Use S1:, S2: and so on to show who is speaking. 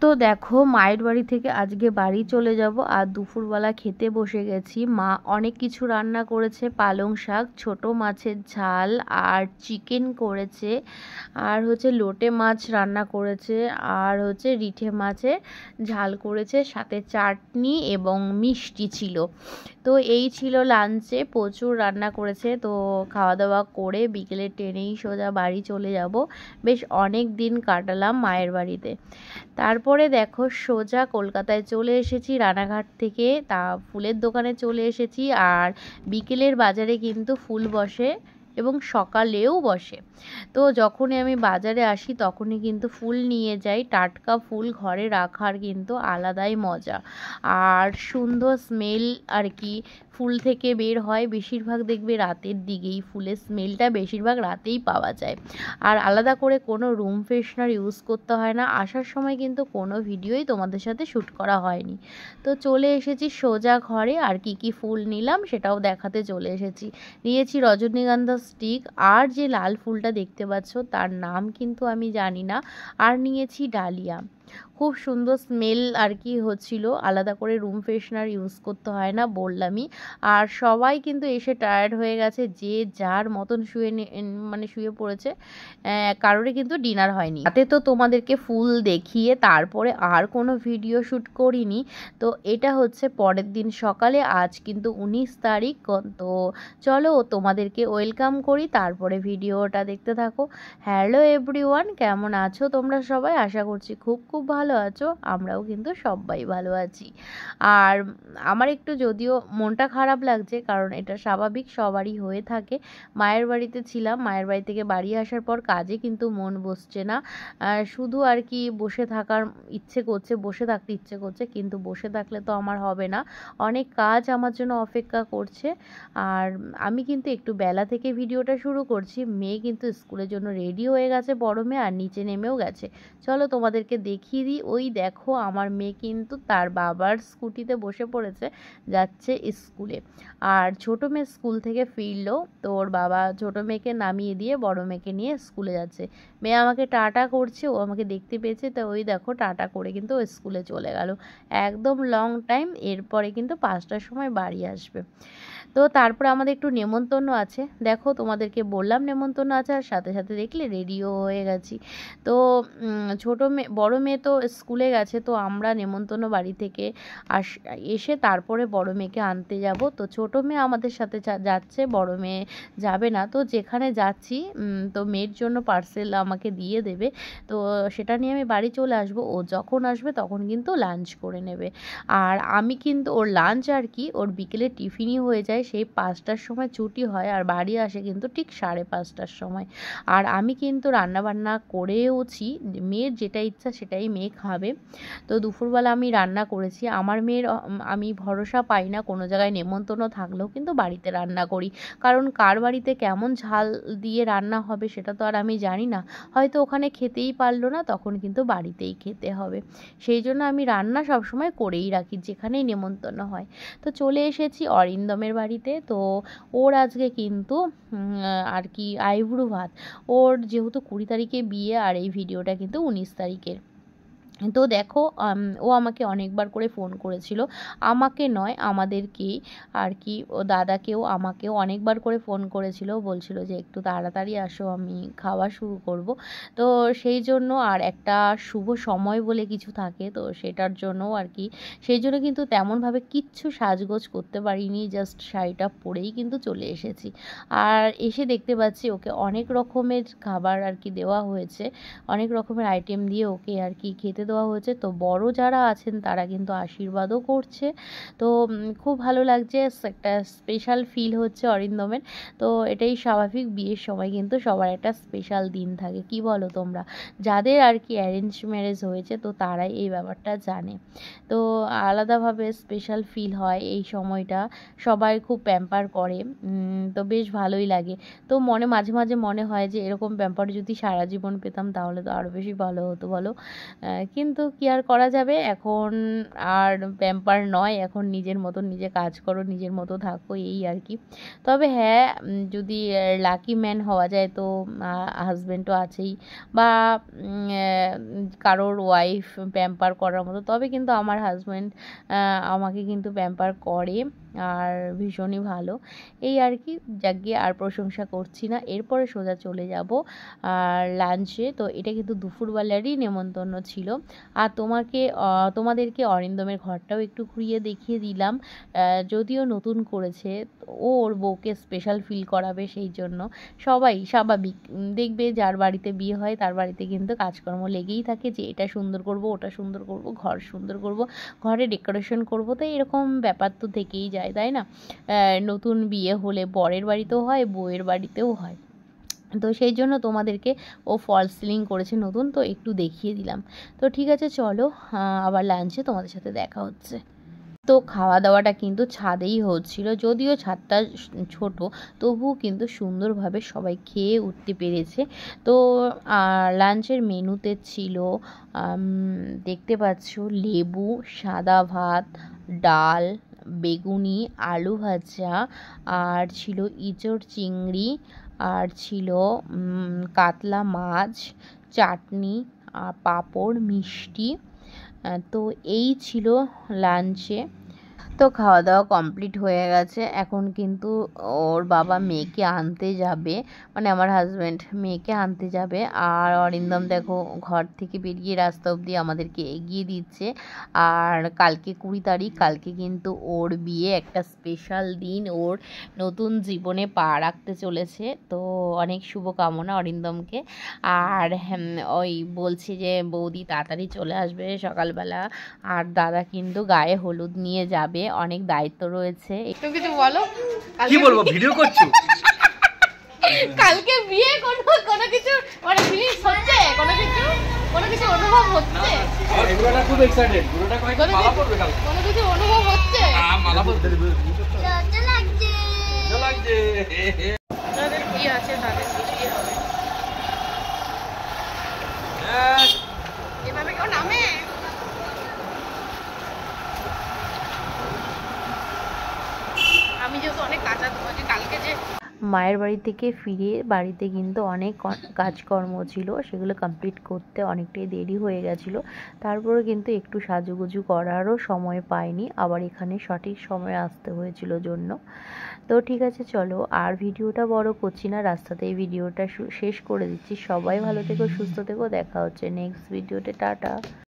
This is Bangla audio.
S1: তো দেখো মায়ের বাড়ি থেকে আজকে বাড়ি চলে যাব আর দুপুরবেলা খেতে বসে গেছি। মা অনেক কিছু রান্না করেছে, পালং শাক, ছোট মাছের ঝাল আর চিকেন করেছে, আর হচ্ছে লোটে মাছ রান্না করেছে, আর হচ্ছে রিঠে মাছের ঝাল করেছে, সাথে চাটনি এবং মিষ্টি ছিল। তো এই ছিল লাঞ্চে, প্রচুর রান্না করেছে। তো খাওয়া দাওয়া করে বিকেলে ট্রেনেই সোজা বাড়ি চলে যাব। বেশ অনেক দিন কাটালাম মায়ের বাড়িতে। তারপরে দেখো সোজা কলকাতায় চলে এসেছি রানাঘাট থেকে, তা ফুলের দোকানে চলে এসেছি। আর বিকেলের বাজারে কিন্তু ফুল বসে এবং সকালেও বসে। তো যখনই আমি বাজারে আসি তখনই কিন্তু ফুল নিয়ে যাই। টাটকা ফুল ঘরে রাখার কিন্তু আলাদাই মজা, আর সুন্দর স্মেল আর কি ফুল থেকে বের হয়। বেশিরভাগ দেখবে রাতের দিকেই ফুলের স্মেলটা বেশিরভাগ রাতেই পাওয়া যায়। আর আলাদা করে কোনো রুম ফ্রেশনার ইউজ করতে হয় না। আসার সময় কিন্তু কোনো ভিডিওই তোমাদের সাথে শ্যুট করা হয়নি। তো চলে এসেছি সোজা ঘরে, আর কি কি ফুল নিলাম সেটাও দেখাতে চলে এসেছি। নিয়েছি রজনীগন্ধা স্টিক, আর যে লাল ফুলটা দেখতে পাচ্ছ তার নাম কিন্তু আমি জানি না। আর নিয়েছি ডালিয়া। খুব সুন্দর স্মেল আর কি হচ্ছিল, আলাদা করে রুম ফ্রেশনার ইউজ করতে হয় না বললামই। আর সবাই কিন্তু এসে টায়ার্ড হয়ে গেছে, যে যার মতন শুয়ে পড়েছে। কারোরই কিন্তু ডিনার হয়নি। তাতে তো তোমাদেরকে ফুল দেখিয়ে তারপরে আর কোনো ভিডিও শ্যুট করিনি। তো এটা হচ্ছে পরের দিন সকালে, আজ কিন্তু 19 তারিখ। তো চলো তোমাদেরকে ওয়েলকাম করি, তারপরে ভিডিওটা দেখতে থাকো। হ্যালো এভরিওয়ান, কেমন আছো তোমরা সবাই? আশা করছি খুব খুব ভালো আছো। আমরাও কিন্তু সবাই ভালো আছি। আর আমার একটু যদিও মনটা খারাপ লাগছে, কারণ এটা স্বাভাবিক, সবারই হয়ে থাকে। মায়ের বাড়িতে ছিলাম, মায়ের বাড়ি থেকে বাড়ি আসার পর কাজে কিন্তু মন বসছে না। শুধু আর কি বসে থাকার ইচ্ছে করছে, বসে থাকতে ইচ্ছে করছে, কিন্তু বসে থাকলে তো আমার হবে না। অনেক কাজ আমার জন্য অপেক্ষা করছে। আর আমি কিন্তু একটু বেলা থেকে ভিডিওটা শুরু করছি। মেয়ে কিন্তু স্কুলের জন্য রেডি হয়ে গেছে, বড় মেয়ে, আর নিচে নেমেও গেছে। চলো তোমাদেরকে দেখিয়ে দিই। ওই দেখো আমার মেয়ে কিন্তু তার বাবার স্কুটিতে বসে পড়েছে, যাচ্ছে স্কুলে। আর ছোট মেয়ে স্কুল থেকে ফিরলো, তো ওর বাবা ছোট মেয়েকে নামিয়ে দিয়ে বড় মেয়েকে নিয়ে স্কুলে যাচ্ছে। মেয়ে আমাকে টাটা করছে, ও আমাকে দেখতে পেয়েছে, তো ওই দেখো টাটা করে কিন্তু ও স্কুলে চলে গেল। একদম লং টাইম, এরপরে কিন্তু 5টার সময় বাড়ি আসবে। তো তারপরে আমাদের একটু নেমন্তন্ন আছে। দেখো তোমাদেরকে বললাম নেমন্তন্ন আছে, আর সাথে সাথে দেখলে রেডিও হয়ে গেছি। তো ছোটো মেয়ে বড়ো মেয়ে তো স্কুলে গেছে, তো আমরা নেমন্তন্ন বাড়ি থেকে এসে তারপরে বড় মেয়েকে আনতে যাব। তো ছোটো মেয়ে আমাদের সাথে যাচ্ছে, বড় মেয়ে যাবে না। তো যেখানে যাচ্ছি তো মেয়ের জন্য পার্সেল আমাকে দিয়ে দেবে, তো সেটা নিয়ে আমি বাড়ি চলে আসব। ও যখন আসবে তখন কিন্তু লাঞ্চ করে নেবে। আর আমি কিন্তু ওর লাঞ্চ আর কি ওর বিকেলে টিফিনই হয়ে যায়। সেই 5টার সময় ছুটি হয়, আর বাড়ি আসে কিন্তু ঠিক 5:30টার সময়। আর আমি কিন্তু রান্নাবান্না করেওছি, মেয়ের যেটা ইচ্ছা সেটাই মেয়ে খাবে। তো দুপুরবেলা আমি রান্না করেছি। আমার মেয়ের আমি ভরসা পাই না, কোনো জায়গায় নেমন্তন্ন থাকলেও কিন্তু বাড়িতে রান্না করি, কারণ কার বাড়িতে কেমন ঝাল দিয়ে রান্না হবে সেটা তো আর আমি জানি না। হয়তো ওখানে খেতেই পারলো না, তখন কিন্তু বাড়িতেই খেতে হবে। সেই জন্য আমি রান্না সবসময় করেই রাখি যেখানেই নেমন্তন্ন হয়। তো চলে এসেছি অরিন্দমের বাড়িতে। তো ওর আজকে কিন্তু আর কি আইবুড়ো ভাত। ওর যেহেতু 20 তারিখে বিয়ে, আর এই ভিডিওটা কিন্তু 19 তারিখের। তো দেখো ও আমাকে অনেকবার করে ফোন করেছিল, আমাকে নয় আমাদেরকেই আর কি, ও দাদাকেও আমাকেও অনেকবার করে ফোন করেছিল, বলছিল যে একটু তাড়াতাড়ি আসো, আমি খাওয়া শুরু করব। তো সেই জন্য, আর একটা শুভ সময় বলে কিছু থাকে, তো সেটার জন্য আর কি, সেই জন্য কিন্তু তেমনভাবে কিচ্ছু সাজগোজ করতে পারিনি, জাস্ট শাড়িটা পরেই কিন্তু চলে এসেছি। আর এসে দেখতে পাচ্ছি ওকে অনেক রকমের খাবার আর কি দেওয়া হয়েছে, অনেক রকমের আইটেম দিয়ে ওকে আর কি খেতে দেওয়া হয়েছে। তো বড় যারা আছেন তারা কিন্তু আশীর্বাদও করছে। তো খুব ভালো লাগছে, একটা স্পেশাল ফিল হচ্ছে অরিন্দমের। তো এটাই স্বাভাবিক, বিয়ের সময় কিন্তু সবার একটা স্পেশাল দিন থাকে, কি বলো তোমরা? যাদের আর কি অ্যারেঞ্জ ম্যারেজ হয়েছে তো তারাই এই ব্যাপারটা জানে। তো আলাদাভাবে স্পেশাল ফিল হয় এই সময়টা, সবাই খুব প্যাম্পার করে। তো বেশ ভালোই লাগে। তো মাঝে মাঝে মনে হয় যে এরকম প্যাম্পার যদি সারা জীবন পেতাম তাহলে তো আরও বেশি ভালো হতো, বলো? কি কিন্তু কি আর করা যাবে, এখন আর প্যাম্পার নয়, এখন নিজের মতো নিজে কাজ করো, নিজের মতো থাকো, এই আর কি। তবে হ্যাঁ, যদি লাকি ম্যান হওয়া যায় তো হাজব্যান্ডও আছেই, বা কারোর ওয়াইফ প্যাম্পার করার মতো, তবে কিন্তু আমার হাজব্যান্ড আমাকে কিন্তু প্যাম্পার করে আর ভীষণই ভালো, এই আর কি। যাকে আর প্রশংসা করছি না, এরপরে সোজা চলে যাব আর লাঞ্চে। তো এটা কিন্তু দুপুরবেলারই নেমন্তন্ন ছিল। আর তোমাদেরকে অরিন্দমের ঘরটাও একটু ঘুরিয়ে দেখিয়ে দিলাম, যদিও নতুন করেছে, ও ওর বউকে স্পেশাল ফিল করাবে, সেই জন্য সবাই স্বাভাবিক দেখবে, যার বাড়িতে বিয়ে হয় তার বাড়িতে কিন্তু কাজকর্ম লেগেই থাকে, যে এটা সুন্দর করব, ওটা সুন্দর করব, ঘর সুন্দর করব, ঘরে ডেকোরেশন করব, তো এরকম ব্যাপার তো থেকেই যায়, তাই না? নতুন বিয়ে হলে বরের বাড়িতেও হয়, বউয়ের বাড়িতেও হয়। তো সেই জন্য তোমাদেরকে ও ফলস সিলিং করেছে নতুন, তো একটু দেখিয়ে দিলাম। তো ঠিক আছে, চলো আবার লাঞ্চে তোমাদের সাথে দেখা হচ্ছে। তো খাওয়া দাওয়াটা কিন্তু ছাদেই হচ্ছিল, যদিও ছাদটা ছোট, তবুও কিন্তু সুন্দরভাবে সবাই খেয়ে উঠতে পেরেছে। তো লাঞ্চের মেনুতে ছিল দেখতে পাচ্ছ লেবু, সাদা ভাত, ডাল, বেগুনি, আলু ভাজা, আর ছিল ইঁচড় চিংড়ি, আর ছিল কাতলা মাছ, চাটনি, আর পাঁপড়, মিষ্টি। তো এই ছিল লাঞ্চে। তো খাওয়া দাওয়া কমপ্লিট হয়ে গেছে, এখন কিন্তু ওর বাবা মেয়েকে আনতে যাবে, মানে আমার হাজব্যান্ড মেয়েকে আনতে যাবে। আর অরিন্দম দেখো ঘর থেকে বেরিয়ে রাস্তা অবধি আমাদেরকে এগিয়ে দিচ্ছে। আর কালকে 20 তারিখ, কালকে কিন্তু ওর বিয়ে, একটা স্পেশাল দিন, ওর নতুন জীবনে পা রাখতে চলেছে। তো অনেক শুভকামনা অরিন্দমকে। আর ওই বলছে যে বৌদি তাড়াতাড়ি চলে আসবে সকালবেলা, আর দাদা কিন্তু গায়ে হলুদ নিয়ে যাবে, অনেক দায়িত্ব রয়েছে। তুমি কিছু বলো।
S2: কি বলবো, ভিডিও করছো?
S1: কালকে বিয়ে, কোনো কিছু মানে ফিলিংস হচ্ছে, কোনো কিছু অনুভব হচ্ছে?
S2: এগুলোটা খুব এক্সাইটেড, পুরোটা কয়েকটা মালা পড়বে কাল।
S1: কোনো কিছু অনুভব হচ্ছে?
S2: হ্যাঁ, মালা পড়তে দিবে।
S1: লজ্জা লাগছে।
S2: ভালো লাগছে।
S1: যাদের বিয়ে আছে তাদের খুশি হবে।
S2: হ্যাঁ,
S1: এভাবে কেউ নামে? আমি যেহেতু অনেক কাঁচা, তোমাকে কালকে যে মায়ের বাড়ি থেকে ফিরে বাড়িতে কিন্তু অনেক কাজকর্ম ছিল, সেগুলো কমপ্লিট করতে অনেকটাই দেরি হয়ে গেছিলো। তারপরে কিন্তু একটু সাজুগুজু করারও সময় পাইনি, আবার এখানে সঠিক সময়ে আসতে হয়েছিল জন্য। তো ঠিক আছে, চলো আর ভিডিওটা বড় করছি না, রাস্তাতেই ভিডিওটা শেষ করে দিচ্ছি। সবাই ভালো থেকো, সুস্থ থেকো, দেখা হচ্ছে নেক্সট ভিডিওতে, টাটা।